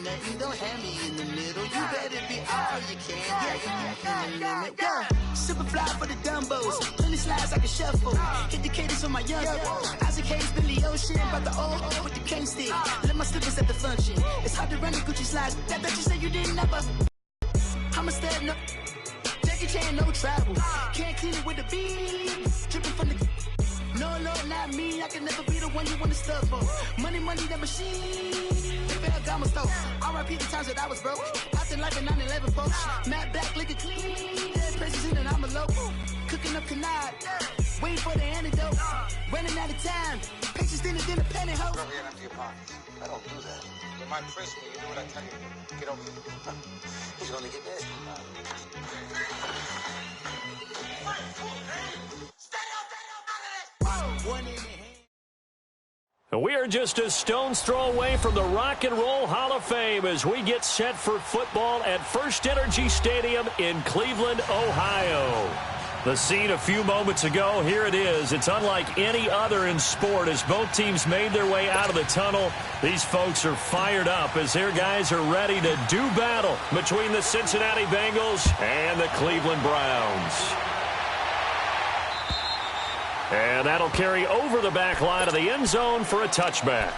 nothing, don't have me in the middle. You better be all you can. Yeah, in the limit. Yeah, super fly for the Dumbos. Plenty slides like a shuffle. Hit the cadence on my young. Isaac Hayes, Billy Ocean, about the old with the cane stick. Let my slippers at the function. It's hard to run the Gucci slides. That you said you didn't ever. I'm a stud, no. Jackie Chan, no travel. Can't clean it with a beat. Dripping from the. No, not me. I can never be the one you want to stuff for. Money, that machine. Ferragamo stove. R.I.P. the times that I was broke. Out in life in 9/11, folks. Matte black, liquor clean. Dead places in and I'm a local. Cooking up canard. Waiting for the antidote. Running out of time. Pictures in the penny hoe. Rub your empty your pockets. I don't do that. You might press me. You do what I tell you. Get over here. He's gonna get nasty. We are just a stone's throw away from the Rock and Roll Hall of Fame as we get set for football at First Energy Stadium in Cleveland, Ohio. The scene a few moments ago, here it is. It's unlike any other in sport as both teams made their way out of the tunnel. These folks are fired up as their guys are ready to do battle between the Cincinnati Bengals and the Cleveland Browns. And that'll carry over the back line of the end zone for a touchback.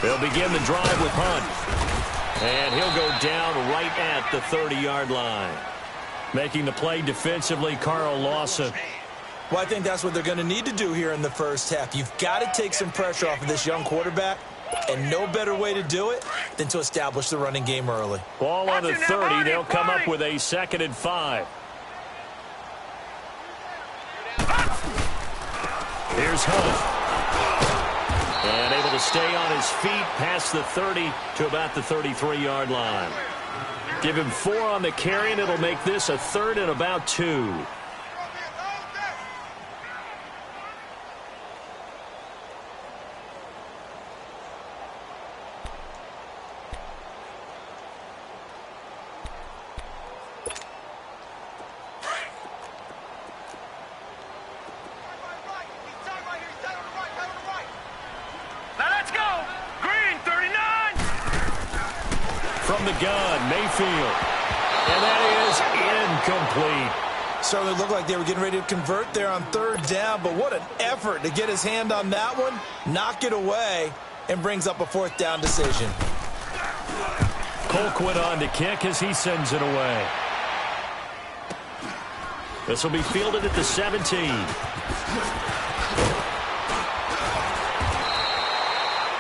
They'll begin the drive with Hunt. And he'll go down right at the 30-yard line. Making the play defensively, Carl Lawson. Well, I think that's what they're going to need to do here in the first half. You've got to take some pressure off of this young quarterback, and no better way to do it than to establish the running game early. Ball on the 30. They'll come up with a 2nd and 5. Here's Hunt. And able to stay on his feet past the 30 to about the 33-yard line. Give him 4 on the carry, and it'll make this a 3rd and about 2. From the gun, Mayfield. And that is incomplete. Certainly looked like they were getting ready to convert there on 3rd down, but what an effort to get his hand on that one, knock it away, and brings up a 4th down decision. Colquitt on to kick as he sends it away. This will be fielded at the 17.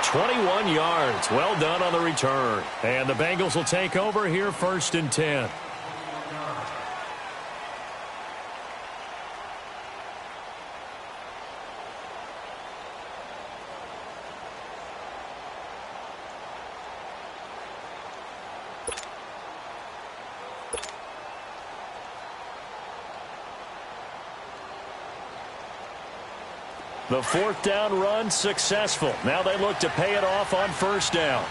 21 yards. Well done on the return. And the Bengals will take over here 1st and 10. The 4th down run successful. Now they look to pay it off on 1st down.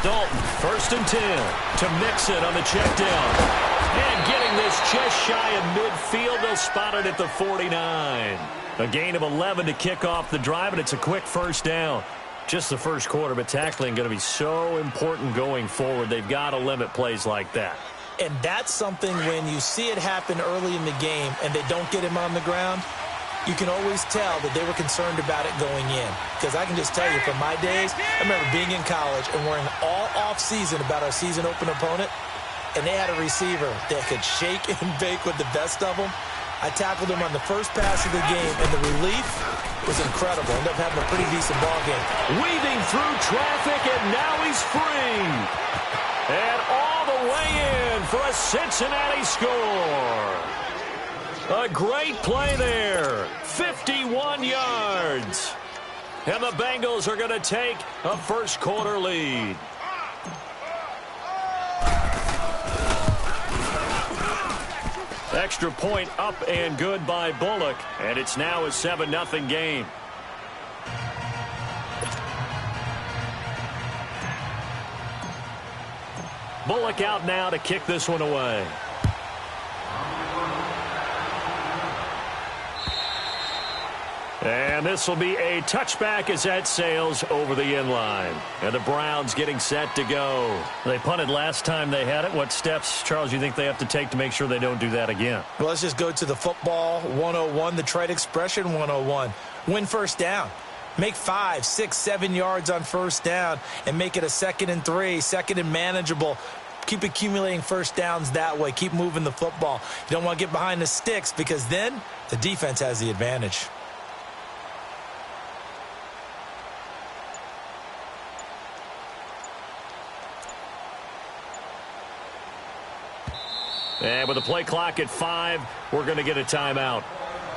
Dalton, 1st and 10 to Mixon on the check down. And getting this just shy of midfield, they'll spot it at the 49. A gain of 11 to kick off the drive, and it's a quick 1st down. Just the first quarter, but tackling going to be so important going forward. They've got to limit plays like that. And that's something when you see it happen early in the game and they don't get him on the ground, you can always tell that they were concerned about it going in. Because I can just tell you from my days, I remember being in college and worrying all off-season about our season open opponent, and they had a receiver that could shake and bake with the best of them. I tackled him on the first pass of the game, and the relief was incredible. Ended up having a pretty decent ball game. Weaving through traffic, and now he's free. And all the way in for a Cincinnati score. A great play there. 51 yards. And the Bengals are going to take a first-quarter lead. Extra point up and good by Bullock, and it's now a 7-0 game. Bullock out now to kick this one away. And this will be a touchback as that sails over the end line. And the Browns getting set to go. They punted last time they had it. What steps, Charles, you think they have to take to make sure they don't do that again? Well, let's just go to the football 101, the trade expression 101. Win first down. Make 5, 6, 7 yards on first down and make it a 2nd and 3, 2nd and manageable. Keep accumulating first downs that way. Keep moving the football. You don't want to get behind the sticks because then the defense has the advantage. And with the play clock at 5, we're going to get a timeout.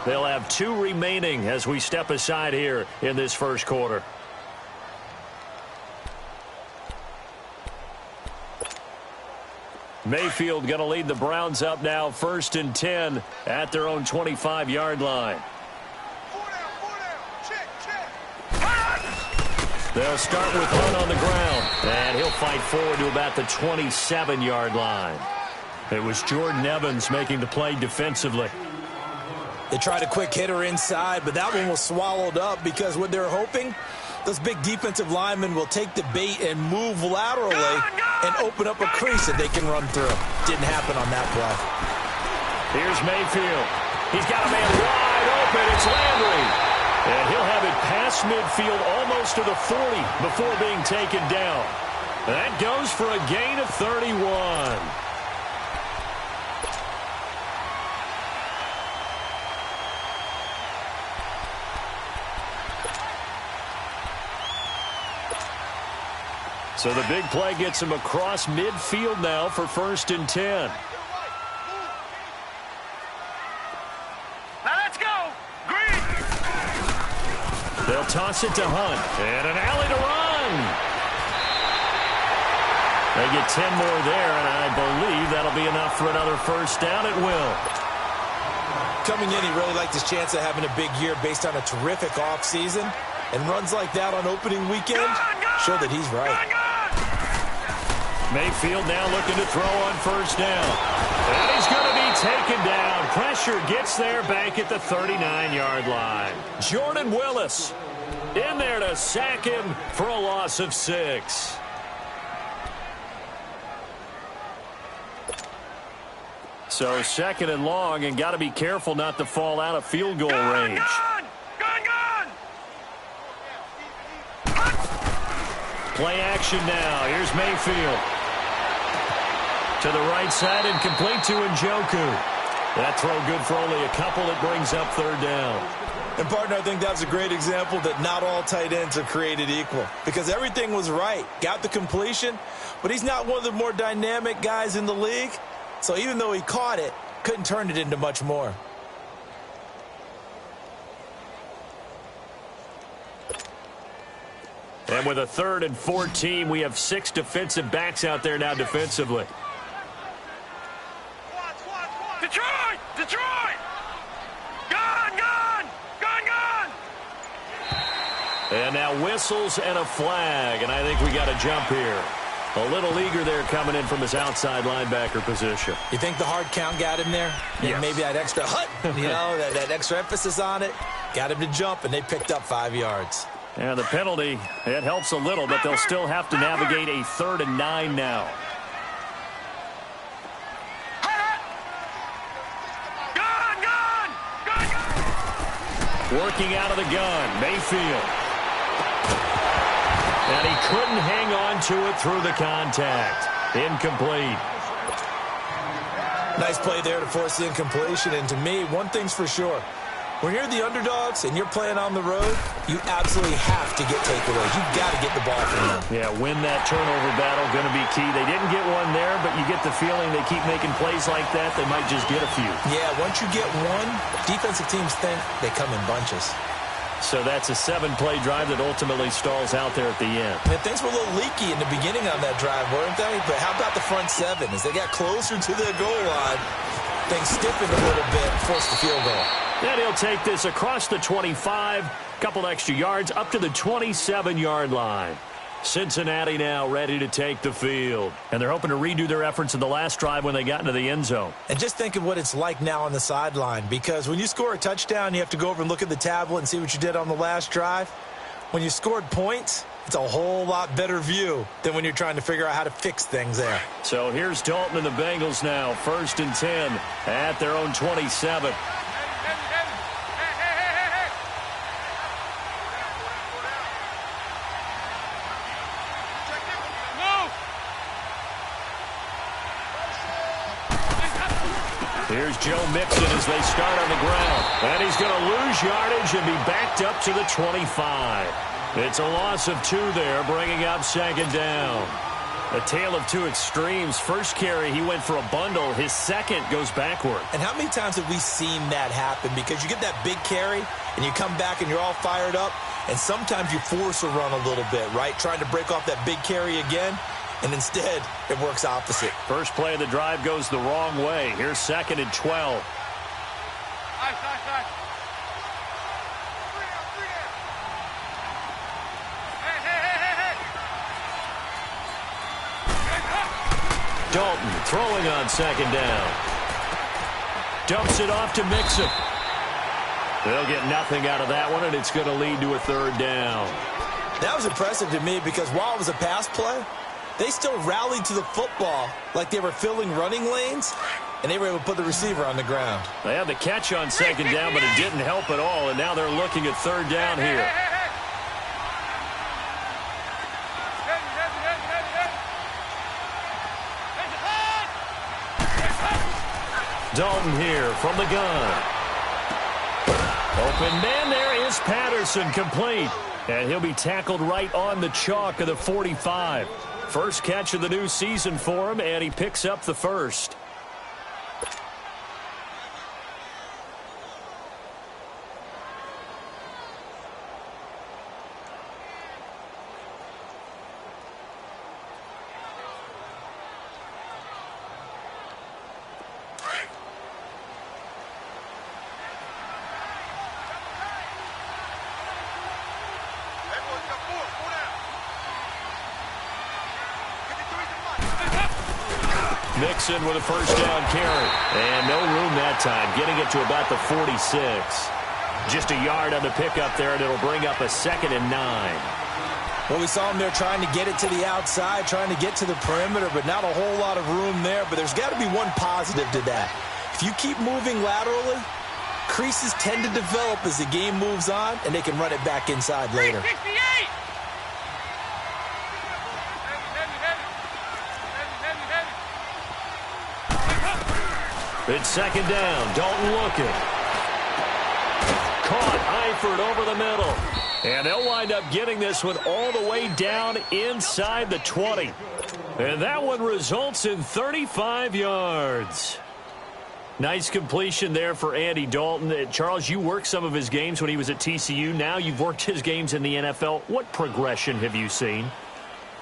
They'll have 2 remaining as we step aside here in this first quarter. Mayfield going to lead the Browns up now, 1st and 10 at their own 25-yard line. They'll start with Hunt on the ground, and he'll fight forward to about the 27-yard line. It was Jordan Evans making the play defensively. They tried a quick hitter inside, but that one was swallowed up because what they're hoping, those big defensive linemen will take the bait and move laterally and open up a crease that they can run through. Didn't happen on that play. Here's Mayfield. He's got a man wide open. It's Landry. And he'll have it past midfield almost to the 40 before being taken down. That goes for a gain of 31. So the big play gets him across midfield now for 1st and 10. Now let's go. Green. They'll toss it to Hunt. And an alley to run. They get 10 more there, and I believe that'll be enough for another first down. It will. Coming in, he really liked his chance of having a big year based on a terrific offseason. And runs like that on opening weekend show that he's right. Mayfield now looking to throw on first down. And he's going to be taken down. Pressure gets there back at the 39-yard line. Jordan Willis in there to sack him for a loss of 6. So 2nd and long, and got to be careful not to fall out of field goal range. Play action now. Here's Mayfield. To the right side and complete to Njoku. That throw good for only a couple. It brings up 3rd down. And, partner, I think that's a great example that not all tight ends are created equal. Because everything was right. Got the completion, but he's not one of the more dynamic guys in the league. So even though he caught it, couldn't turn it into much more. And with a 3rd and 14, we have 6 defensive backs out there now defensively. Detroit! Detroit! Gone! And now whistles and a flag, and I think we got a jump here. A little eager there coming in from his outside linebacker position. You think the hard count got him there? Yes. Maybe that extra hut, that extra emphasis on it, got him to jump, and they picked up 5 yards. And the penalty, it helps a little, but they'll still have to navigate a 3rd and 9 now. Working out of the gun, Mayfield. And he couldn't hang on to it through the contact. Incomplete. Nice play there to force the incompletion. And to me, one thing's for sure. When you're the underdogs and you're playing on the road, you absolutely have to get takeaways. You've got to get the ball from them. Yeah, win that turnover battle, going to be key. They didn't get one there, but you get the feeling they keep making plays like that, they might just get a few. Yeah, once you get one, defensive teams think they come in bunches. So that's a 7-play drive that ultimately stalls out there at the end. And things were a little leaky in the beginning on that drive, weren't they? But how about the front seven? As they got closer to their goal line, things stiffened a little bit, forced the field goal. And he'll take this across the 25, couple extra yards up to the 27-yard line. Cincinnati now ready to take the field. And they're hoping to redo their efforts in the last drive when they got into the end zone. And just think of what it's like now on the sideline, because when you score a touchdown, you have to go over and look at the tablet and see what you did on the last drive. When you scored points, it's a whole lot better view than when you're trying to figure out how to fix things there. So here's Dalton and the Bengals now, 1st and 10 at their own 27. Here's Joe Mixon as they start on the ground. And he's going to lose yardage and be backed up to the 25. It's a loss of 2 there, bringing up 2nd down. A tale of two extremes. First carry, he went for a bundle. His second goes backward. And how many times have we seen that happen? Because you get that big carry, and you come back and you're all fired up, and sometimes you force a run a little bit, right? Trying to break off that big carry again. And instead, it works opposite. First play of the drive goes the wrong way. Here's 2nd and 12. Dalton throwing on 2nd down. Dumps it off to Mixon. They'll get nothing out of that one, and it's going to lead to a 3rd down. That was impressive to me because while it was a pass play, they still rallied to the football like they were filling running lanes, and they were able to put the receiver on the ground. They had the catch on 2nd down, but it didn't help at all, and now they're looking at 3rd down here. Dalton here from the gun. Open man, there is Patterson, complete. And he'll be tackled right on the chalk of the 45. First catch of the new season for him, and he picks up the first. Mixon with a first down carry. And no room that time, getting it to about the 46. Just a yard on the pickup there, and it'll bring up a 2nd and 9. Well, we saw him there trying to get it to the outside, trying to get to the perimeter, but not a whole lot of room there. But there's got to be one positive to that. If you keep moving laterally, creases tend to develop as the game moves on, and they can run it back inside later. It's 2nd down. Dalton looking. Caught Eifert over the middle. And they'll wind up getting this one all the way down inside the 20. And that one results in 35 yards. Nice completion there for Andy Dalton. Charles, you worked some of his games when he was at TCU. Now you've worked his games in the NFL. What progression have you seen?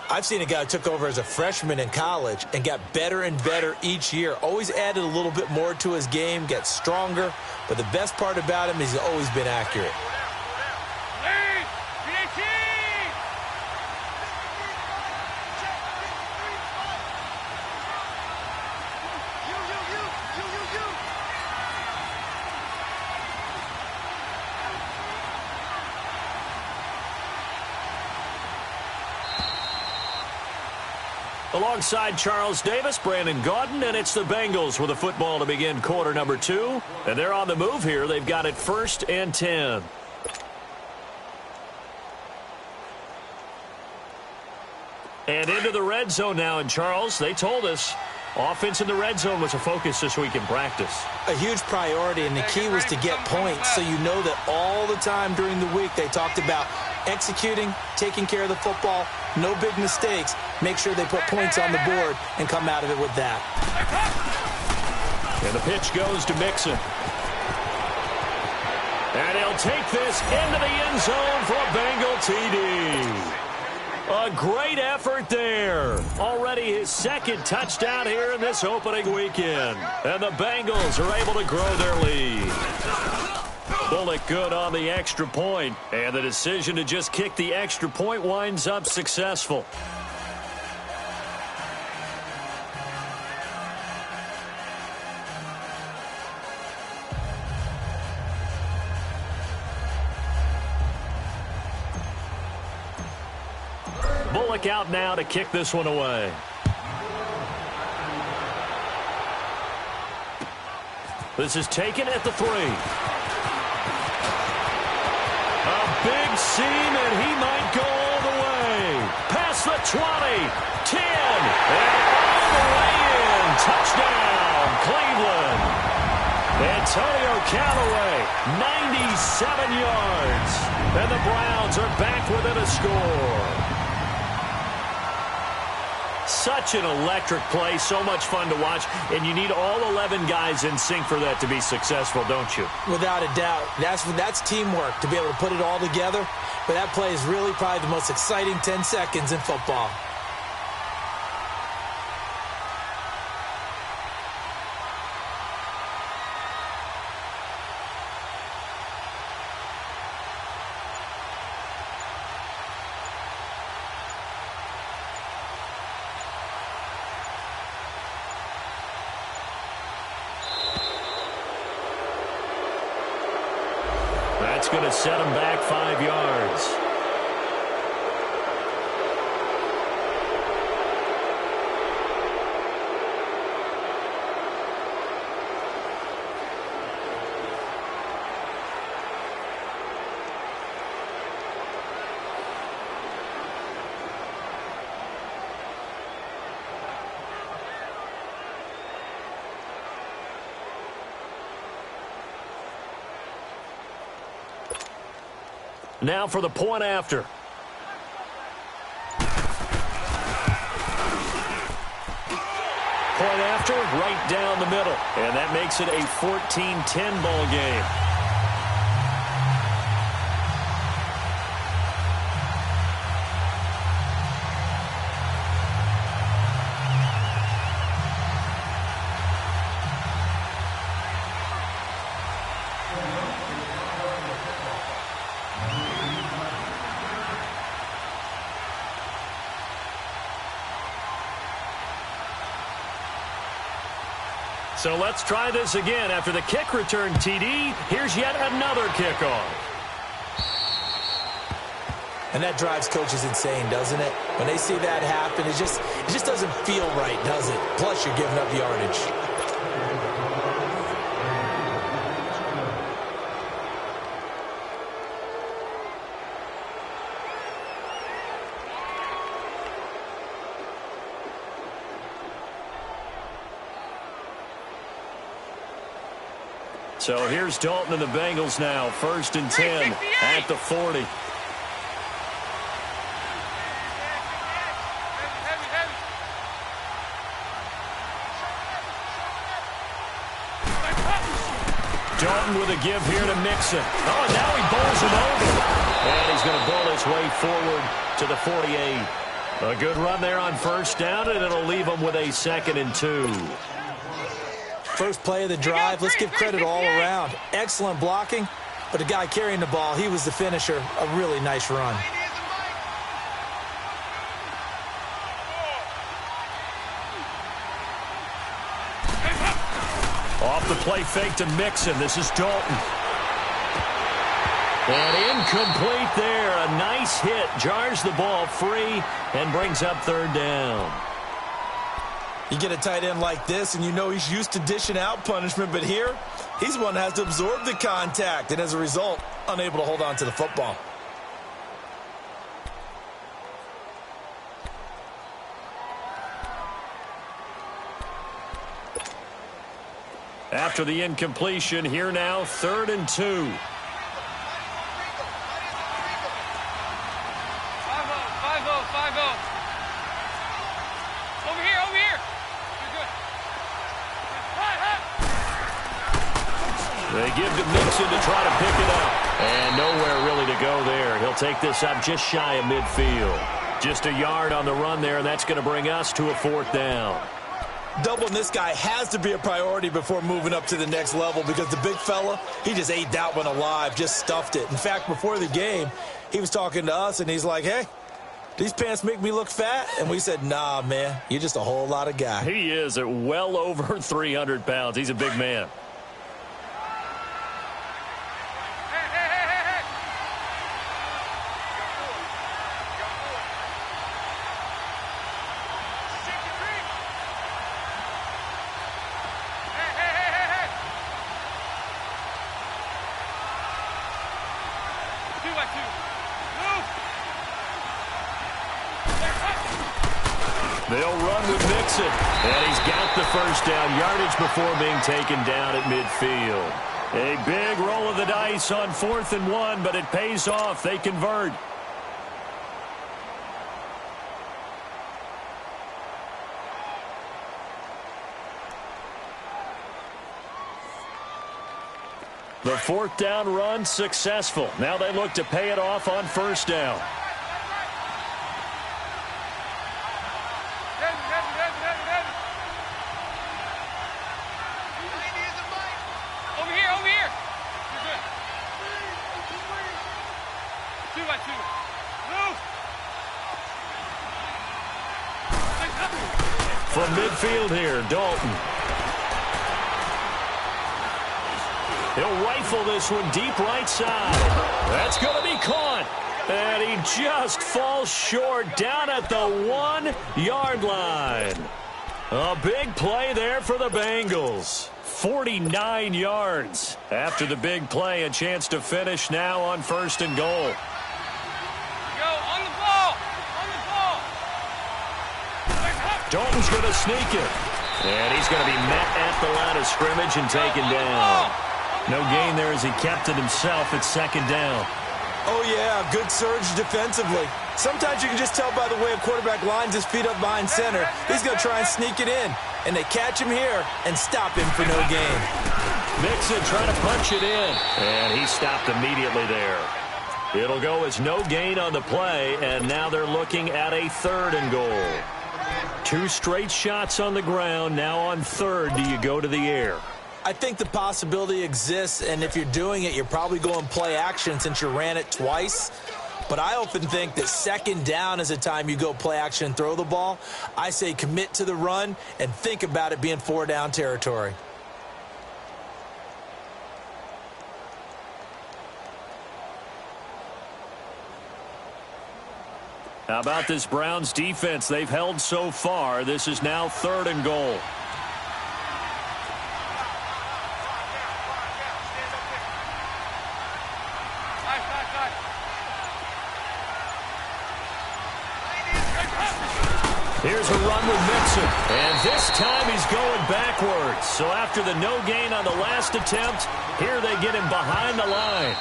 I've seen a guy who took over as a freshman in college and got better and better each year. Always added a little bit more to his game, got stronger. But the best part about him is he's always been accurate. Alongside Charles Davis, Brandon Gaudin, and it's the Bengals with the football to begin quarter number 2. And they're on the move here. They've got it 1st and 10. And into the red zone now. And Charles, they told us Offense in the red zone was a focus this week in practice. A huge priority, and the key was to get points, so you know that all the time during the week they talked about executing, taking care of the football, no big mistakes, make sure they put points on the board and come out of it with that. And the pitch goes to Mixon. And he'll take this into the end zone for a Bengal TD. A great effort there. Already his second touchdown here in this opening weekend. And the Bengals are able to grow their lead. Bullock good on the extra point. And the decision to just kick the extra point winds up successful. Bullock out now to kick this one away. This is taken at the 3. A big seam, and he might go all the way. Past the 20, 10, and all the way in. Touchdown, Cleveland. Antonio Callaway, 97 yards. And the Browns are back within a score. Such an electric play, so much fun to watch, and you need all 11 guys in sync for that to be successful, don't you? Without a doubt. That's teamwork, to be able to put it all together. But that play is really probably the most exciting 10 seconds in football. That's going to set him back 5 yards. Now for the point after. Point after, right down the middle. And that makes it a 14-10 ball game. So let's try this again. After the kick return TD, here's yet another kickoff. And that drives coaches insane, doesn't it? When they see that happen, it just doesn't feel right, does it? Plus, you're giving up yardage. So here's Dalton and the Bengals now. 1st and 10 at the 40. Dalton with a give here to Mixon. Oh, and now he bowls him over. And he's going to bowl his way forward to the 48. A good run there on 1st down, and it'll leave him with a 2nd and 2. First play of the drive, let's give credit all around. Excellent blocking, but the guy carrying the ball, he was the finisher. A really nice run. Off the play fake to Mixon. This is Dalton. And incomplete there. A nice hit. Jars the ball free and brings up 3rd down. You get a tight end like this, and you know he's used to dishing out punishment, but here, he's the one that has to absorb the contact, and as a result, unable to hold on to the football. After the incompletion, here now, 3rd and 2. 5-0, 5-0. Over here, over here. You're good. They give to Mixon to try to pick it up. And nowhere really to go there. He'll take this up just shy of midfield. Just a yard on the run there, and that's going to bring us to a 4th down. Doubling this guy has to be a priority before moving up to the next level because the big fella, he just ate that one alive, just stuffed it. In fact, before the game, he was talking to us, and he's like, hey, these pants make me look fat? And we said, nah, man, you're just a whole lot of guy. He is at well over 300 pounds. He's a big man. They'll run with Mixon. And he's got the first down yardage before being taken down at midfield. A big roll of the dice on 4th and 1, but it pays off. They convert. The 4th down run successful. Now they look to pay it off on 1st down. From midfield here, Dalton. He'll rifle this one deep right side. That's going to be caught. And he just falls short down at the 1-yard line. A big play there for the Bengals. 49 yards. After the big play, a chance to finish now on 1st and goal. Dalton's going to sneak it. And he's going to be met at the line of scrimmage and taken down. No gain there as he kept it himself at 2nd down. Oh, yeah, good surge defensively. Sometimes you can just tell by the way a quarterback lines his feet up behind center. He's going to try and sneak it in. And they catch him here and stop him for no gain. Mixon trying to punch it in. And he stopped immediately there. It'll go as no gain on the play, and now they're looking at a 3rd and goal. 2 straight shots on the ground. Now on 3rd, do you go to the air? I think the possibility exists, and if you're doing it, you're probably going play action since you ran it twice. But I often think that 2nd down is a time you go play action and throw the ball. I say commit to the run and think about it being 4-down territory. How about this Browns defense they've held so far? This is now 3rd and goal. Here's a run with Mixon. And this time he's going backwards. So after the no gain on the last attempt, here they get him behind the line.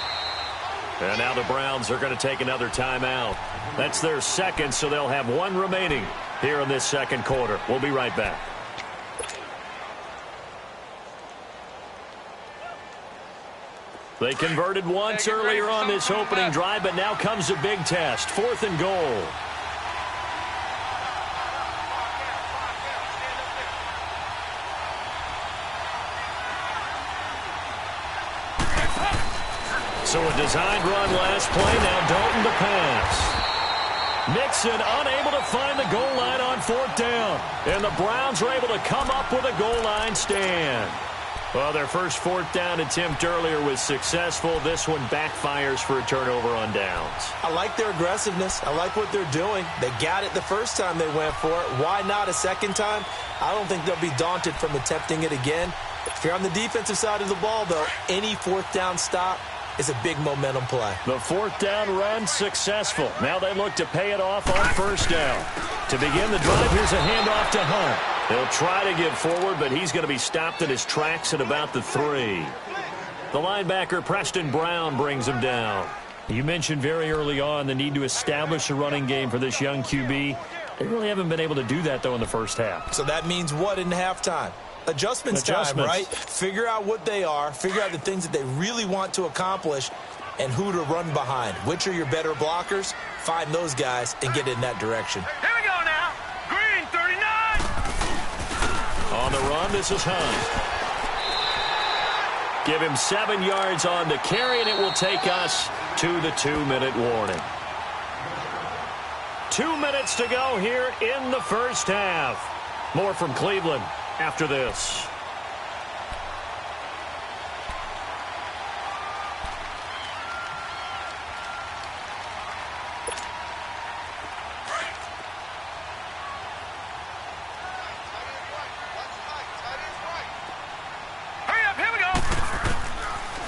And now the Browns are going to take another timeout. That's their 2nd, so they'll have 1 remaining here in this 2nd quarter. We'll be right back. They converted once earlier on this opening drive, but now comes a big test. 4th and goal. So a designed run last play. Now Dalton to pass. Mixon unable to find the goal line on 4th down. And the Browns are able to come up with a goal line stand. Well, their first 4th down attempt earlier was successful. This one backfires for a turnover on downs. I like their aggressiveness. I like what they're doing. They got it the first time they went for it. Why not a 2nd time? I don't think they'll be daunted from attempting it again. If you're on the defensive side of the ball, though, any 4th down stop is a big momentum play. The 4th down run successful. Now they look to pay it off on 1st down. To begin the drive, here's a handoff to Hunt. He'll try to get forward, but he's going to be stopped in his tracks at about the 3. The linebacker, Preston Brown, brings him down. You mentioned very early on the need to establish a running game for this young QB. They really haven't been able to do that, though, in the first half. So that means what in halftime? Adjustments time, right? Figure out what they are, figure out the things that they really want to accomplish, and who to run behind. Which are your better blockers? Find those guys and get in that direction. Here we go now. Green, 39. On the run, this is Hunt. Give him 7 yards on the carry, and it will take us to the 2-minute warning. 2 minutes to go here in the first half. More from Cleveland after this.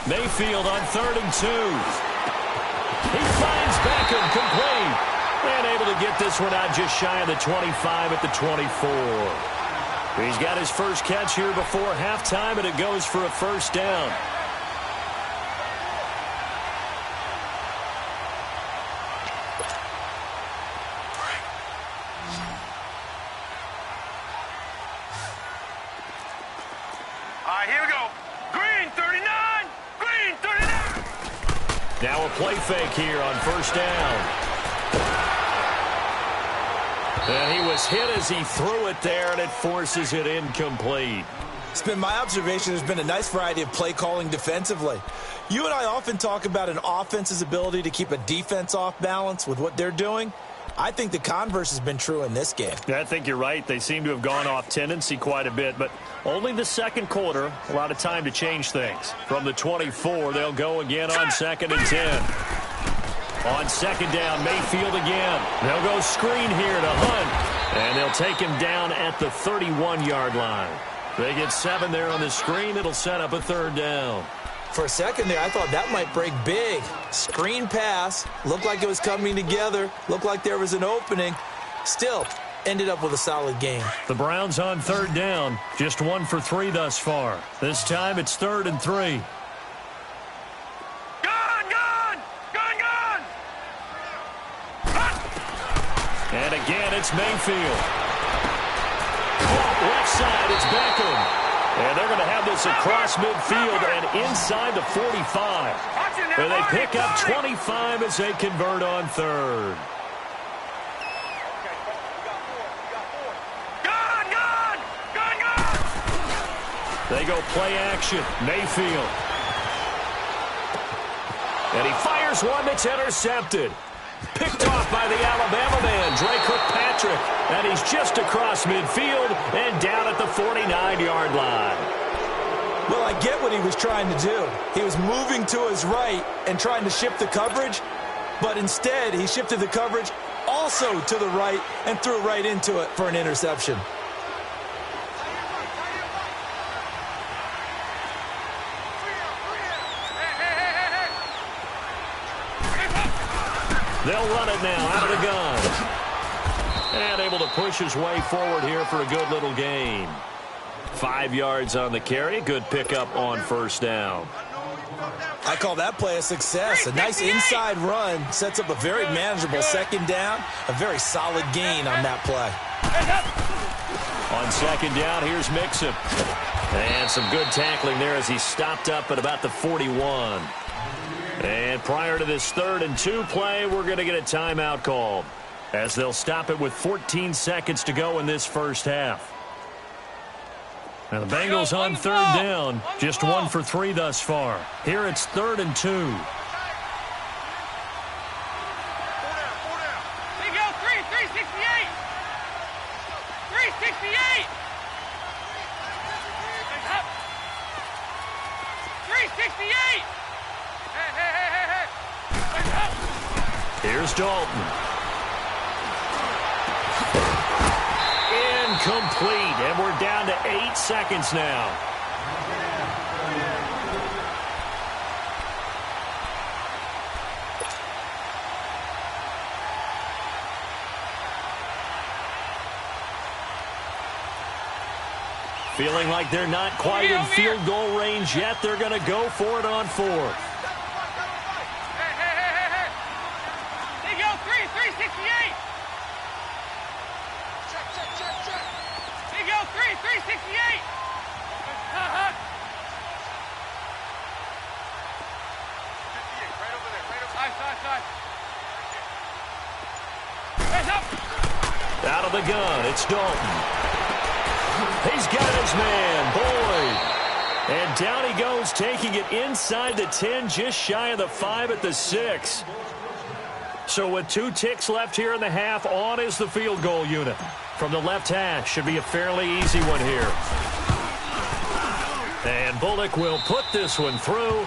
Mayfield on 3rd and 2. He finds Beckham complete. And able to get this one out just shy of the 25 at the 24. He's got his first catch here before halftime, and it goes for a first down. All right, here we go. Green, 39. Green, 39. Now a play fake here on first down. And he was hit as he threw it there, and it forces it incomplete. It's been my observation there's been a nice variety of play calling defensively. You and I often talk about an offense's ability to keep a defense off balance with what they're doing. I think the converse has been true in this game. Yeah, I think you're right. They seem to have gone off tendency quite a bit, but only the second quarter, a lot of time to change things. From the 24, they'll go again on 2nd and 10. On second down, Mayfield again. They'll go screen here to Hunt, and they'll take him down at the 31-yard line. They get 7 there on the screen. It'll set up a 3rd down. For a second there, I thought that might break big. Screen pass, looked like it was coming together, looked like there was an opening. Still, ended up with a solid game. The Browns on 3rd down, just 1 for 3 thus far. This time it's 3rd and 3. And again, it's Mayfield. Left side, it's Beckham. And they're going to have this across midfield and inside the 45. And they pick up 25 as they convert on 3rd. They go play action. Mayfield. And he fires one that's intercepted. Picked off by the Alabama man, Drake Kirkpatrick. And he's just across midfield and down at the 49-yard line. Well, I get what he was trying to do. He was moving to his right and trying to shift the coverage. But instead, he shifted the coverage also to the right and threw right into it for an interception. They'll run it now out of the gun. And able to push his way forward here for a good little gain. 5 yards on the carry. Good pickup on first down. I call that play a success. A nice inside run sets up a very manageable second down. A very solid gain on that play. On second down, here's Mixon. And some good tackling there as he stopped up at about the 41. And prior to this 3rd and 2 play, we're going to get a timeout called as they'll stop it with 14 seconds to go in this first half. Now the Bengals on 3rd down, just 1 for 3 thus far. Here it's 3rd and 2. There you go, 368. 368. 368. Here's Dalton. Incomplete, and we're down to 8 seconds now. Feeling like they're not quite in field goal range yet. They're going to go for it on fourth. Hey. There you go, 368. Check. There you go, 368. Right over there. Side. Hands up. Out of the gun, it's Dalton. He's got his man, Boyd. And down he goes, taking it inside the 10, just shy of the 5 at the 6. So with 2 ticks left here in the half, on is the field goal unit. From the left hash, should be a fairly easy one here. And Bullock will put this one through.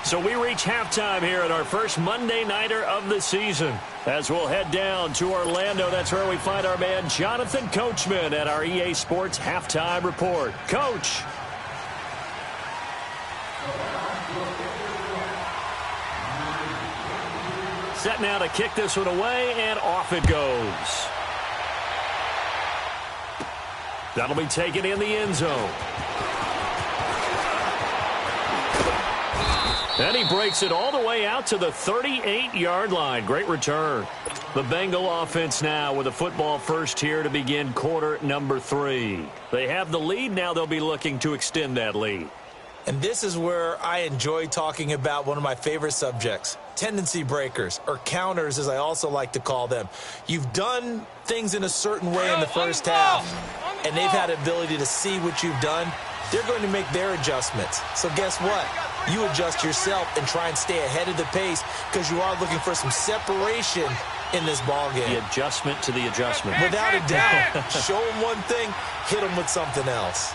So we reach halftime here at our first Monday Nighter of the season. As we'll head down to Orlando, that's where we find our man Jonathan Coachman at our EA Sports Halftime Report. Coach. Set now to kick this one away, and off it goes. That'll be taken in the end zone. And he breaks it all the way out to the 38-yard line. Great return. The Bengal offense now with a football first here to begin quarter number 3. They have the lead. Now they'll be looking to extend that lead. And this is where I enjoy talking about one of my favorite subjects, tendency breakers, or counters as I also like to call them. You've done things in a certain way in the first half, and they've had the ability to see what you've done. They're going to make their adjustments. So guess what? You adjust yourself and try and stay ahead of the pace because you are looking for some separation in this ball game. The adjustment to the adjustment. Without a doubt. Show them one thing, hit them with something else.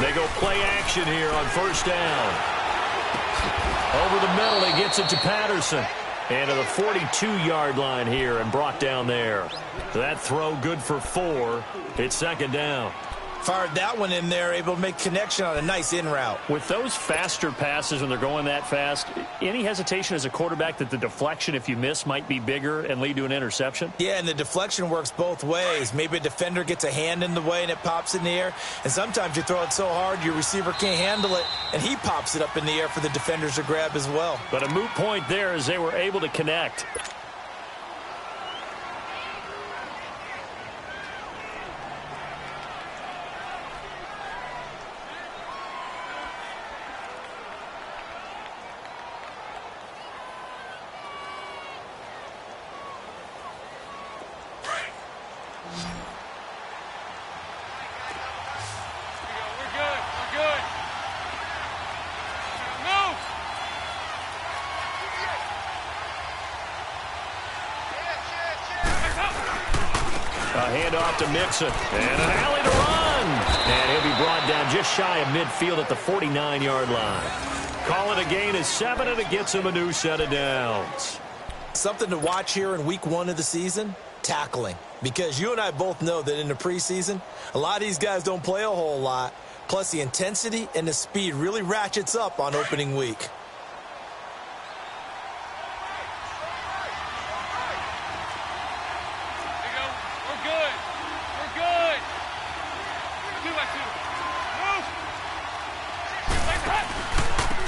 They go play action here on first down. Over the middle, he gets it to Patterson. And to the 42-yard line here and brought down there. That throw good for 4. It's second down. Fired that one in there, able to make connection on a nice in route. With those faster passes when they're going that fast, any hesitation as a quarterback that the deflection, if you miss, might be bigger and lead to an interception? Yeah, and the deflection works both ways. Maybe a defender gets a hand in the way and it pops in the air. And sometimes you throw it so hard your receiver can't handle it, and he pops it up in the air for the defenders to grab as well. But a moot point there as they were able to connect. Handoff to Mixon. And an alley to run. And he'll be brought down just shy of midfield at the 49-yard line. Call it a gain of 7, and it gets him a new set of downs. Something to watch here in week 1 of the season, tackling. Because you and I both know that in the preseason, a lot of these guys don't play a whole lot. Plus, the intensity and the speed really ratchets up on opening week.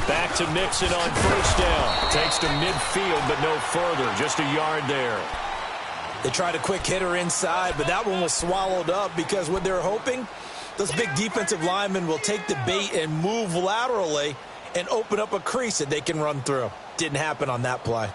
Back to Mixon on first down. Takes to midfield, but no further. Just a yard there. They tried a quick hitter inside, but that one was swallowed up because what they're hoping, those big defensive linemen will take the bait and move laterally and open up a crease that they can run through. Didn't happen on that play.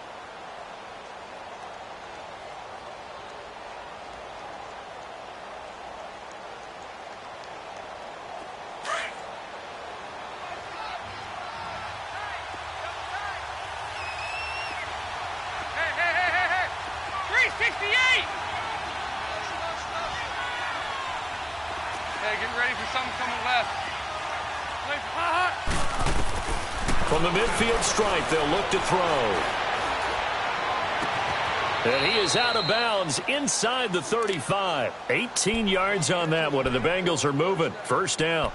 From the midfield stripe, they'll look to throw. And he is out of bounds inside the 35. 18 yards on that one, and the Bengals are moving. First down.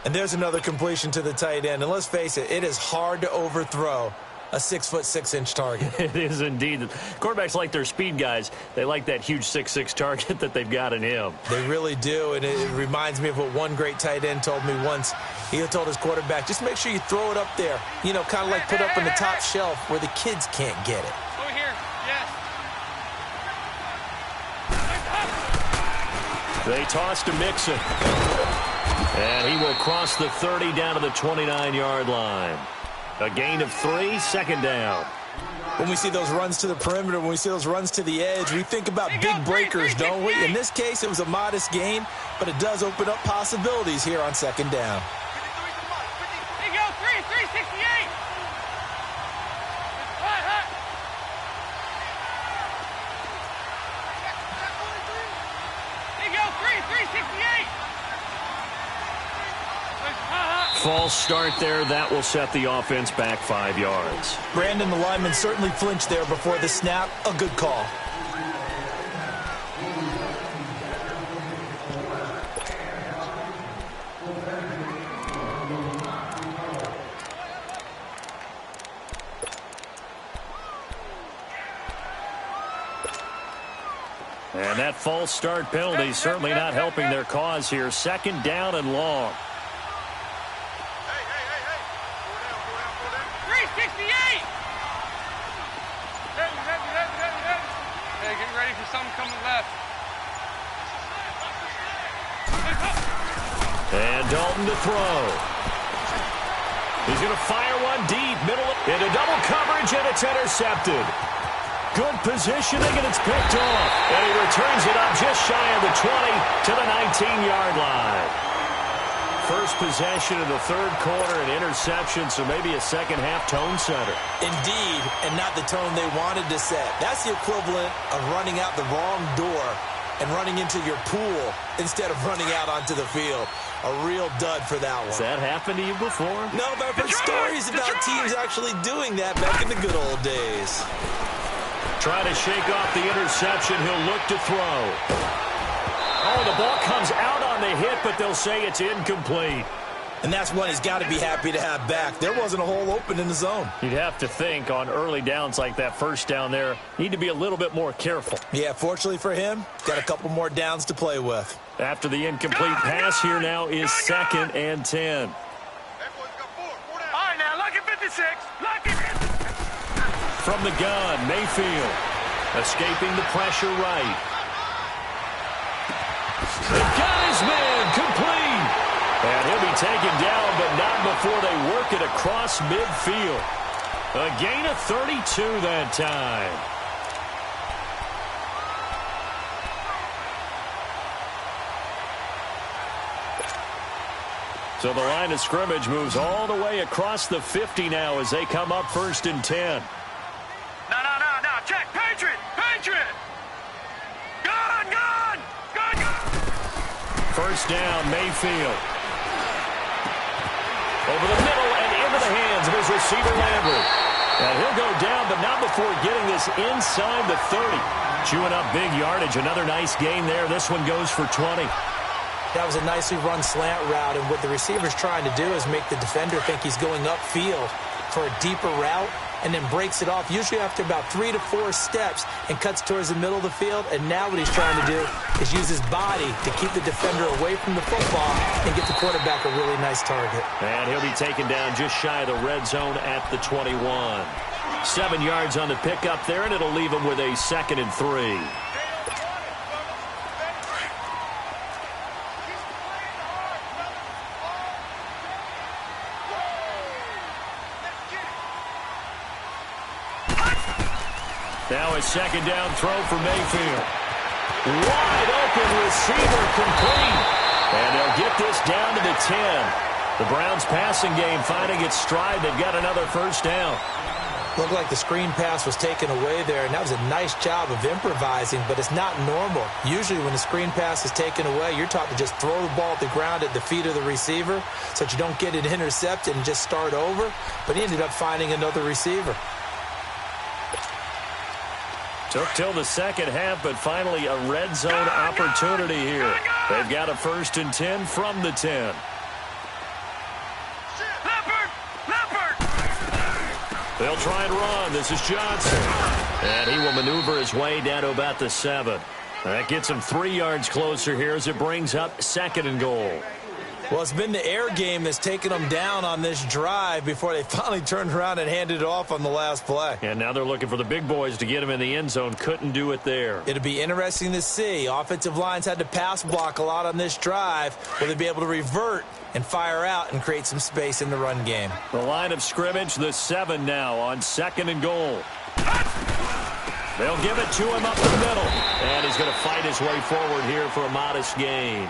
And there's another completion to the tight end. And let's face it, it is hard to overthrow a 6'6" target. It is indeed. Quarterbacks like their speed guys. They like that huge 6'6" target that they've got in him. They really do, and it reminds me of what one great tight end told me once. He told his quarterback, just make sure you throw it up there, you know, kind of like put up on the top shelf where the kids can't get it. Over here, yes. They toss to Mixon. And he will cross the 30 down to the 29-yard line. A gain of 3, second down. When we see those runs to the perimeter, when we see those runs to the edge, we think about big breakers, don't we? In this case, it was a modest gain, but it does open up possibilities here on second down. There you go, 368. There you go, 368. False start there. That will set the offense back 5 yards. Brandon, the lineman, certainly flinched there before the snap. A good call. And that false start penalty certainly not helping their cause here. Second down and long. 368. Hey, get ready for something coming left. And Dalton to throw. He's going to fire one deep, middle into double coverage, and it's intercepted. Good positioning, and it's picked off. And he returns it up just shy of the 20 to the 19-yard line. First possession of the third quarter, an interception, so maybe a second-half tone setter. Indeed, and not the tone they wanted to set. That's the equivalent of running out the wrong door and running into your pool instead of running out onto the field. A real dud for that one. Has that happened to you before? No, but I've heard stories about teams actually doing that back in the good old days. Trying to shake off the interception. He'll look to throw. Oh, the ball comes out on the hit, but they'll say it's incomplete. And that's one he's got to be happy to have back. There wasn't a hole open in the zone. You'd have to think on early downs like that first down there, need to be a little bit more careful. Yeah, fortunately for him, got a couple more downs to play with. After the incomplete pass, here now is 2nd and 10. All right, now, lucky 56. Lucky 56. From the gun, Mayfield. Escaping the pressure right. They've got his man complete. And he'll be taken down, but not before they work it across midfield. A gain of 32 that time. So the line of scrimmage moves all the way across the 50 now as they come up 1st and 10. No. Check. Patriot. Gun. First down, Mayfield. Over the middle and into the hands of his receiver, Lambert. And he'll go down, but not before getting this inside the 30. Chewing up big yardage. Another nice gain there. This one goes for 20. That was a nicely run slant route, and what the receiver's trying to do is make the defender think he's going upfield for a deeper route, and then breaks it off, usually after about 3 to 4 steps, and cuts towards the middle of the field. And now what he's trying to do is use his body to keep the defender away from the football and get the quarterback a really nice target. And he'll be taken down just shy of the red zone at the 21. 7 yards on the pickup there, and it'll leave him with a 2nd and 3. Now a second down throw for Mayfield. Wide open receiver complete. And they'll get this down to the 10. The Browns passing game finding its stride. They've got another first down. Looked like the screen pass was taken away there, and that was a nice job of improvising, but it's not normal. Usually when the screen pass is taken away, you're taught to just throw the ball at the ground at the feet of the receiver so that you don't get it intercepted and just start over. But he ended up finding another receiver. Took till the second half, but finally a red zone opportunity here. They've got a 1st and 10 from the 10. They'll try and run. This is Johnson. And he will maneuver his way down to about the 7. That gets him 3 yards closer here as it brings up 2nd and goal. Well, it's been the air game that's taken them down on this drive before they finally turned around and handed it off on the last play. And now they're looking for the big boys to get him in the end zone. Couldn't do it there. It'll be interesting to see. Offensive lines had to pass block a lot on this drive. Will they be able to revert and fire out and create some space in the run game? The line of scrimmage, the 7 now on 2nd and goal. They'll give it to him up the middle. And he's going to fight his way forward here for a modest gain.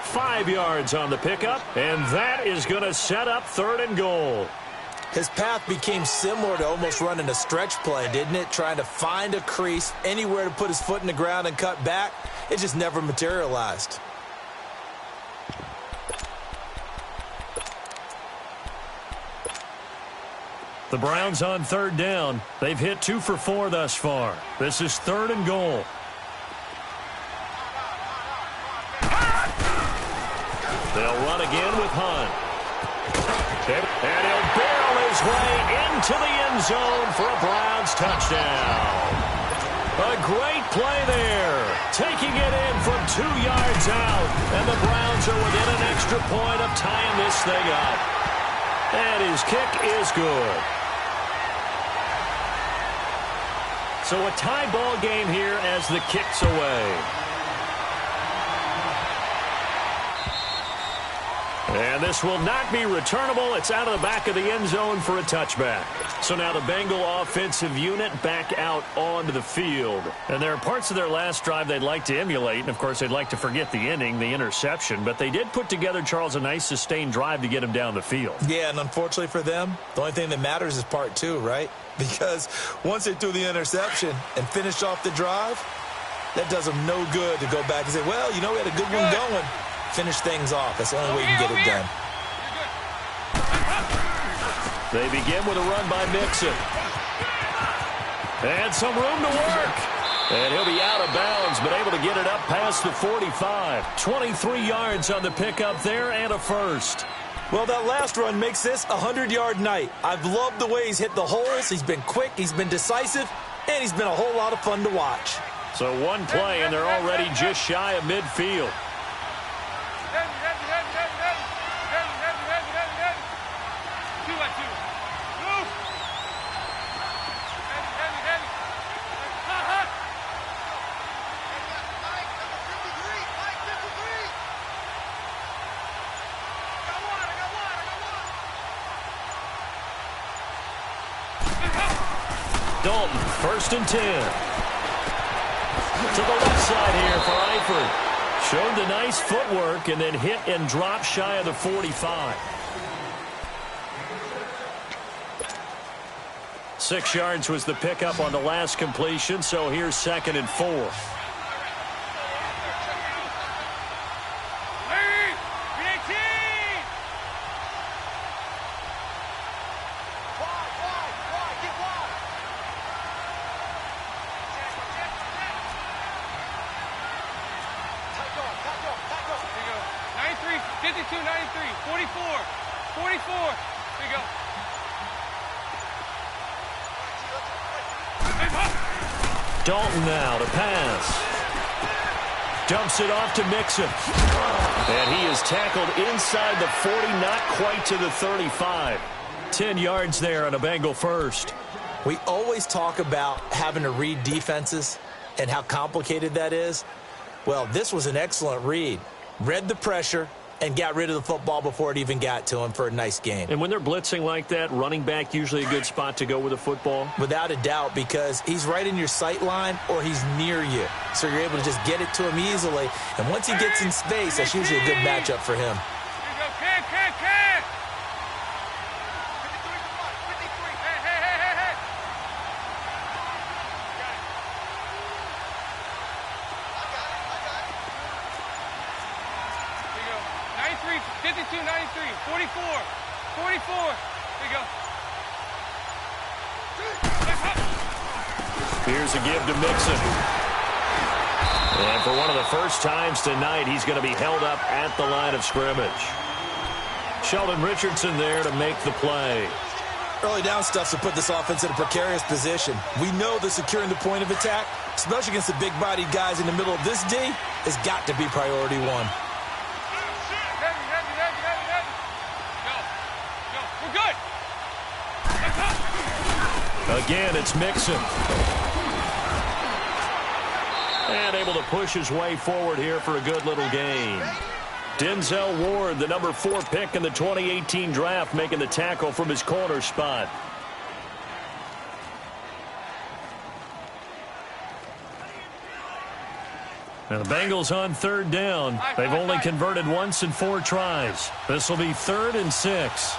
5 yards on the pickup, and that is going to set up 3rd and goal. His path became similar to almost running a stretch play, didn't it? Trying to find a crease, anywhere to put his foot in the ground and cut back. It just never materialized. The Browns on 3rd down. They've hit 2 for 4 thus far. This is 3rd and goal. They'll run again with Hunt. And he'll barrel his way into the end zone for a Browns touchdown. A great play there. Taking it in from 2 yards out. And the Browns are within an extra point of tying this thing up. And his kick is good. So a tie ball game here as the kick's away. And this will not be returnable. It's out of the back of the end zone for a touchback. So now the Bengal offensive unit back out onto the field. And there are parts of their last drive they'd like to emulate. And, of course, they'd like to forget the inning, the interception. But they did put together, Charles, a nice sustained drive to get him down the field. Yeah, and unfortunately for them, the only thing that matters is part 2, right? Because once they threw the interception and finished off the drive, that does them no good to go back and say, well, you know, we had a good one going. Finish things off. That's the only way you can get it done. They begin with a run by Mixon. And some room to work. And he'll be out of bounds, but able to get it up past the 45. 23 yards on the pickup there and a first. Well, that last run makes this a 100-yard night. I've loved the way he's hit the holes. He's been quick, he's been decisive, and he's been a whole lot of fun to watch. So one play, and they're already just shy of midfield. Dalton, 1st and 10. To the left side here for Eifert. Showed the nice footwork and then hit and dropped shy of the 45. 6 yards was the pickup on the last completion, so here's 2nd and 4. Dalton now to pass. Dumps it off to Mixon. And he is tackled inside the 40, not quite to the 35. 10 yards there on a Bengal first. We always talk about having to read defenses and how complicated that is. Well, this was an excellent read. Read the pressure and got rid of the football before it even got to him for a nice gain. And when they're blitzing like that, running back usually a good spot to go with the football? Without a doubt, because he's right in your sight line or he's near you. So you're able to just get it to him easily. And once he gets in space, that's usually a good matchup for him. Here's a give to Mixon. And for one of the first times tonight, he's going to be held up at the line of scrimmage. Sheldon Richardson there to make the play. Early down stuff to put this offense in a precarious position. We know that securing the point of attack, especially against the big-bodied guys in the middle of this D, has got to be priority one. We're good. Again, it's Mixon. And able to push his way forward here for a good little gain. Denzel Ward, the number 4 pick in the 2018 draft, making the tackle from his corner spot. Now the Bengals on 3rd down. They've only converted once in 4 tries. This will be 3rd and 6.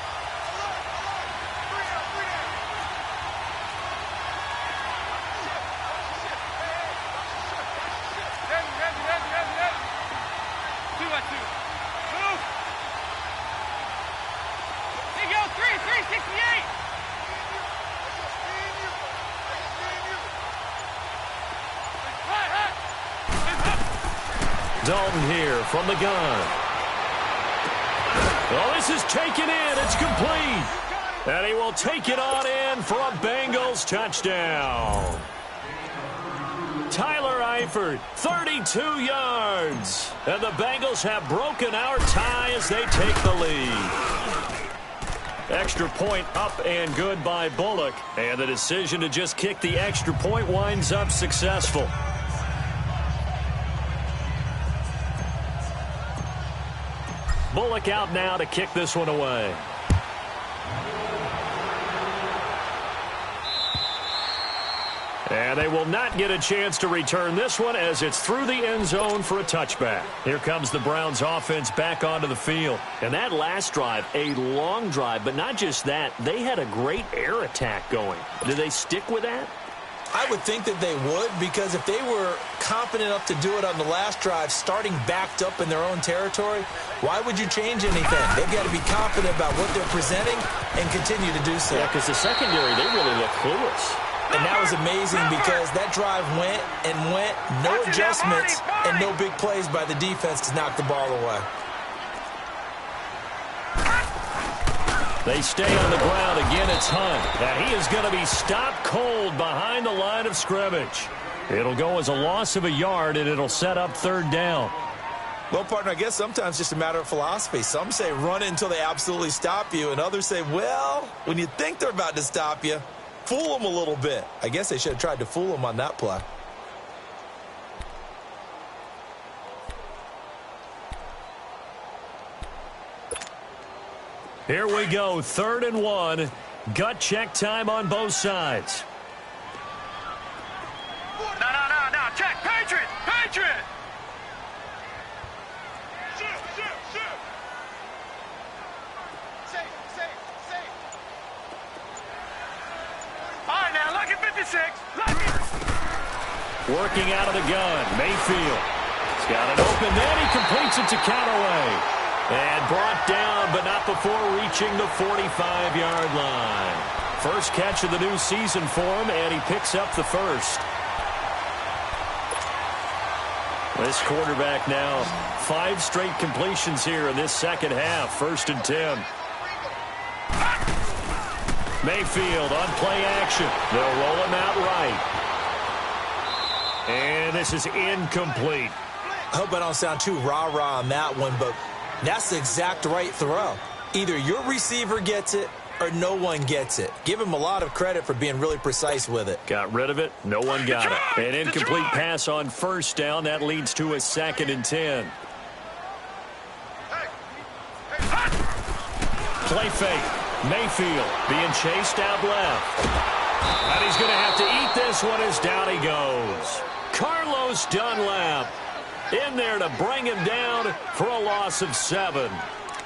Dalton here from the gun. Well, this is taken in. It's complete. And he will take it on in for a Bengals touchdown. Tyler Eifert, 32 yards. And the Bengals have broken our tie as they take the lead. Extra point up and good by Bullock. And the decision to just kick the extra point winds up successful. Bullock out now to kick this one away. And they will not get a chance to return this one as it's through the end zone for a touchback. Here comes the Browns offense back onto the field. And that last drive, a long drive, but not just that, they had a great air attack going. Do they stick with that? I would think that they would, because if they were confident enough to do it on the last drive, starting backed up in their own territory, why would you change anything? They've got to be confident about what they're presenting and continue to do so. Yeah, because the secondary, they really look clueless. And that was amazing because that drive went and went, no adjustments and no big plays by the defense to knock the ball away. They stay on the ground. Again, it's Hunt. And he is going to be stopped cold behind the line of scrimmage. It'll go as a loss of a yard, and it'll set up 3rd down. Well, partner, I guess sometimes it's just a matter of philosophy. Some say run it until they absolutely stop you, and others say, well, when you think they're about to stop you, fool them a little bit. I guess they should have tried to fool them on that play. Here we go, 3rd and 1. Gut check time on both sides. No. Check. Patriot. Shoot. Safe. All right, now, look at 56. Working out of the gun, Mayfield. He's got it open, then he completes it to Callaway. And brought down, but not before reaching the 45-yard line. First catch of the new season for him, and he picks up the first. This quarterback now, 5 straight completions here in this second half. 1st and 10. Mayfield on play action. They'll roll him out right. And this is incomplete. I hope I don't sound too rah-rah on that one, but that's the exact right throw. Either your receiver gets it or no one gets it. Give him a lot of credit for being really precise with it. Got rid of it. No one got it. An incomplete pass on 1st down. That leads to a 2nd and 10. Play fake. Mayfield being chased out left. And he's going to have to eat this one as down he goes. Carlos Dunlap in there to bring him down for a loss of 7.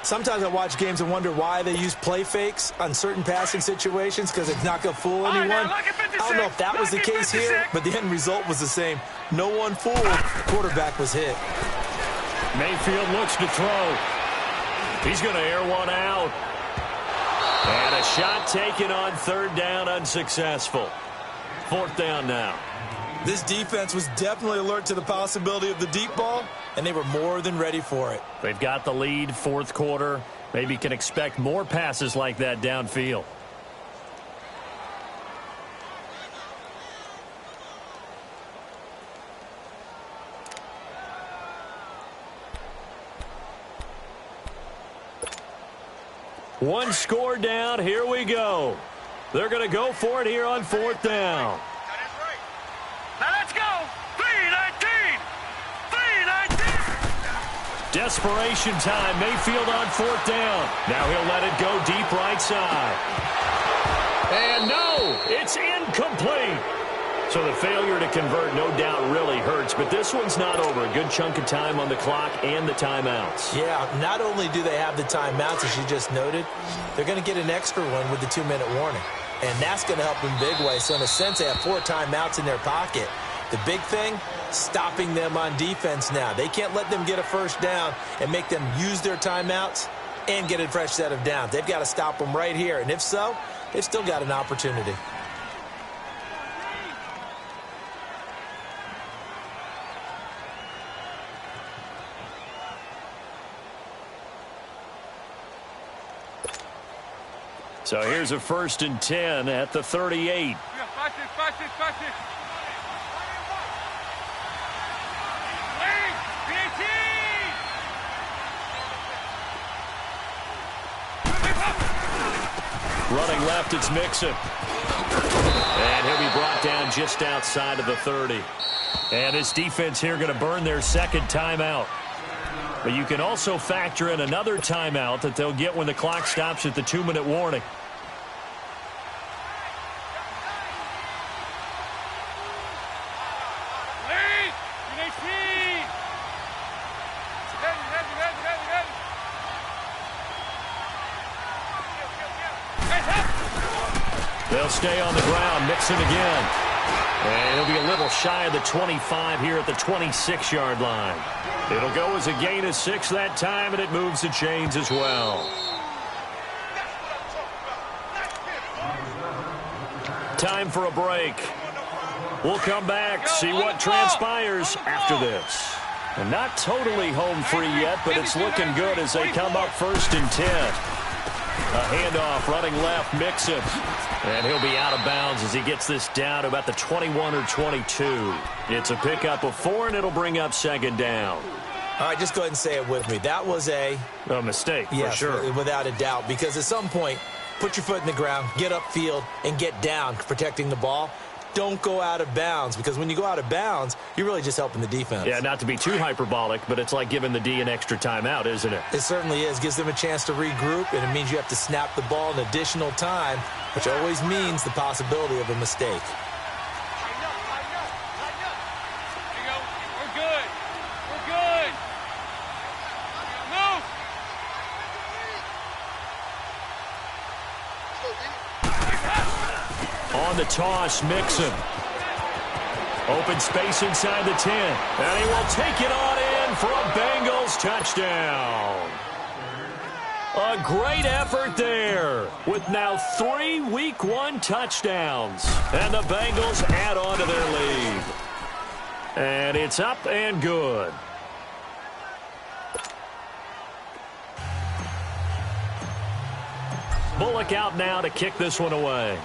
Sometimes I watch games and wonder why they use play fakes on certain passing situations, because it's not going to fool anyone. I don't know if that was the case here, but the end result was the same. No one fooled. The quarterback was hit. Mayfield looks to throw. He's going to air one out. And a shot taken on 3rd down, unsuccessful. 4th down now. This defense was definitely alert to the possibility of the deep ball, and they were more than ready for it. They've got the lead, 4th quarter. Maybe can expect more passes like that downfield. One score down. Here we go. They're going to go for it here on 4th down. Now let's go. 3-19. 3-19. Desperation time. Mayfield on 4th down. Now he'll let it go deep right side. And no, it's incomplete. So the failure to convert no doubt really hurts, but this one's not over. A good chunk of time on the clock and the timeouts. Yeah, not only do they have the timeouts, as you just noted, they're going to get an extra one with the 2-minute warning. And that's going to help in big way. So in a sense, they have 4 timeouts in their pocket. The big thing, stopping them on defense now. They can't let them get a first down and make them use their timeouts and get a fresh set of downs. They've got to stop them right here. And if so, they've still got an opportunity. So here's a 1st and 10 at the 38. Running left, it's Mixon. And he'll be brought down just outside of the 30. And this defense here going to burn their 2nd timeout. But you can also factor in another timeout that they'll get when the clock stops at the 2-minute warning. They'll stay on the ground. Mixon again. And he'll be a little shy of the 25 here at the 26-yard line. It'll go as a gain of 6 that time, and it moves the chains as well. Time for a break. We'll come back, see what transpires after this. And not totally home free yet, but it's looking good as they come up 1st and 10. A handoff running left, Mixon. And he'll be out of bounds as he gets this down to about the 21 or 22. It's a pickup of 4, and it'll bring up 2nd down. All right, just go ahead and say it with me. That was a mistake, yes, for sure. Without a doubt, because at some point, put your foot in the ground, get upfield, and get down, protecting the ball. Don't go out of bounds, because when you go out of bounds, you're really just helping the defense. Yeah, not to be too hyperbolic, but it's like giving the D an extra timeout, isn't it? It certainly is. Gives them a chance to regroup, and it means you have to snap the ball in additional time, which always means the possibility of a mistake. On the toss, Mixon. Open space inside the 10. And he will take it on in for a Bengals touchdown. A great effort there with now 3 Week 1 touchdowns. And the Bengals add on to their lead. And it's up and good. Bullock out now to kick this one away.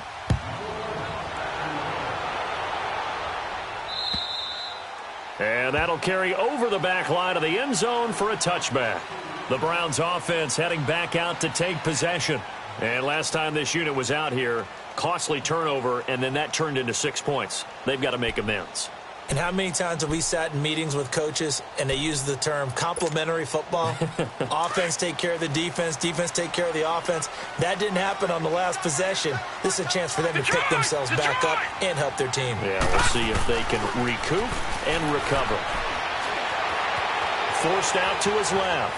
And that'll carry over the back line of the end zone for a touchback. The Browns offense heading back out to take possession. And last time this unit was out here, costly turnover, and then that turned into 6 points. They've got to make amends. And how many times have we sat in meetings with coaches and they use the term complementary football? Offense take care of the defense, defense take care of the offense. That didn't happen on the last possession. This is a chance for them to pick themselves back up and help their team. Yeah, we'll see if they can recoup and recover. Forced out to his left.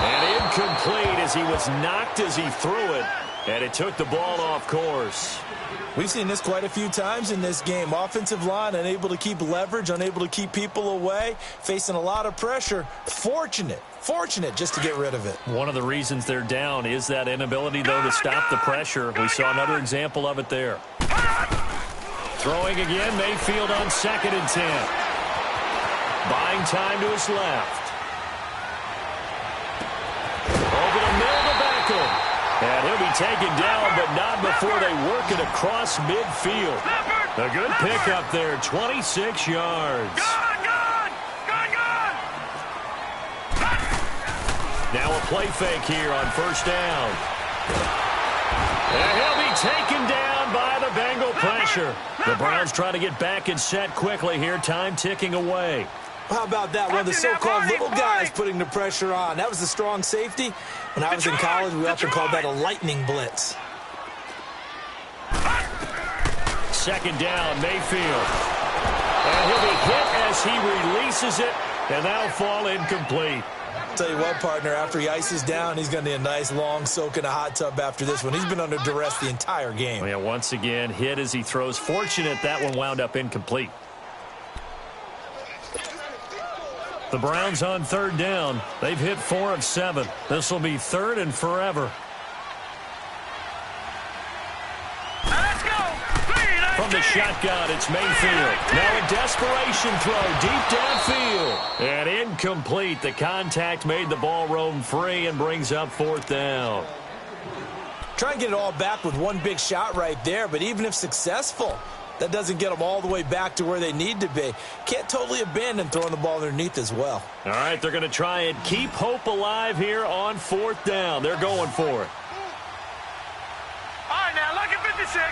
And incomplete as he was knocked as he threw it. And it took the ball off course. We've seen this quite a few times in this game. Offensive line unable to keep leverage, unable to keep people away, facing a lot of pressure. Fortunate just to get rid of it. One of the reasons they're down is that inability, though, to stop the pressure. We saw another example of it there. Throwing again, Mayfield on 2nd and 10. Buying time to his left. Over the middle to Beckham. And he'll be taken down, but not before they work it across midfield. A good pickup there, 26 yards. Now a play fake here on first down. And he'll be taken down by the Bengal pressure. The Browns trying to get back and set quickly here. Time ticking away. How about that? One of the so-called little guys putting the pressure on. That was the strong safety. When I was in college, we often called that a lightning blitz. Second down, Mayfield. And he'll be hit as he releases it, and that'll fall incomplete. I'll tell you what, partner, after he ices down, he's going to need a nice long soak in a hot tub after this one. He's been under duress the entire game. Well, yeah, once again, hit as he throws. Fortunate that one wound up incomplete. The Browns on third down. They've hit 4 of 7. This will be third and forever. From the shotgun, it's Mayfield. Now a desperation throw deep downfield. And incomplete. The contact made the ball roam free and brings up fourth down. Try and get it all back with one big shot right there, but even if successful, that doesn't get them all the way back to where they need to be. Can't totally abandon throwing the ball underneath as well. All right, they're going to try and keep hope alive here on fourth down. They're going for it. All right, now look at 56.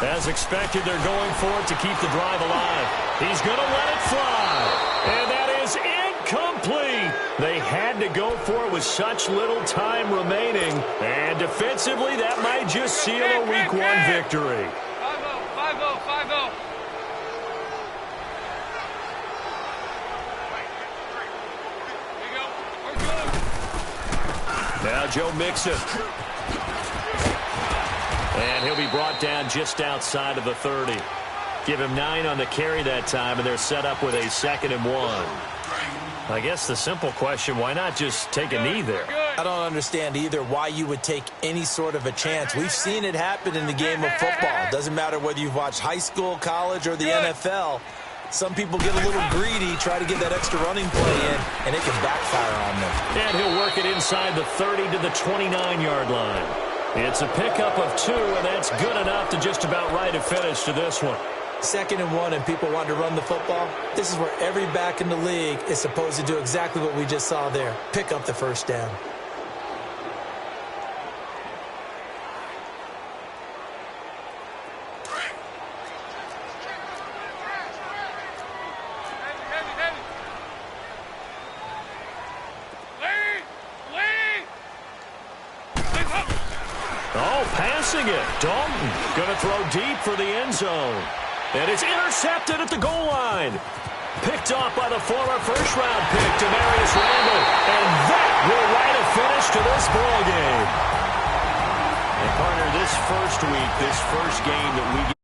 As expected, they're going for it to keep the drive alive. He's going to let it fly. And that is incomplete. They had to go for it with such little time remaining. And defensively, that might just seal a Week 1 victory. 5-0, 5-0. Now Joe Mixon. And he'll be brought down just outside of the 30. Give him 9 on the carry that time, and they're set up with a 2nd and 1. I guess the simple question, why not just take a knee there? I don't understand either why you would take any sort of a chance. We've seen it happen in the game of football. It doesn't matter whether you've watched high school, college, or the NFL. Some people get a little greedy, try to get that extra running play in, and it can backfire on them. And he'll work it inside the 30 to the 29-yard line. It's a pickup of 2, and that's good enough to just about write a finish to this one. 2nd and 1, and people want to run the football. This is where every back in the league is supposed to do exactly what we just saw there. Pick up the first down. Dalton going to throw deep for the end zone. And it's intercepted at the goal line. Picked off by the former first-round pick, Demarius Randall. And that will write a finish to this ball game. And, partner, this first week, this first game that we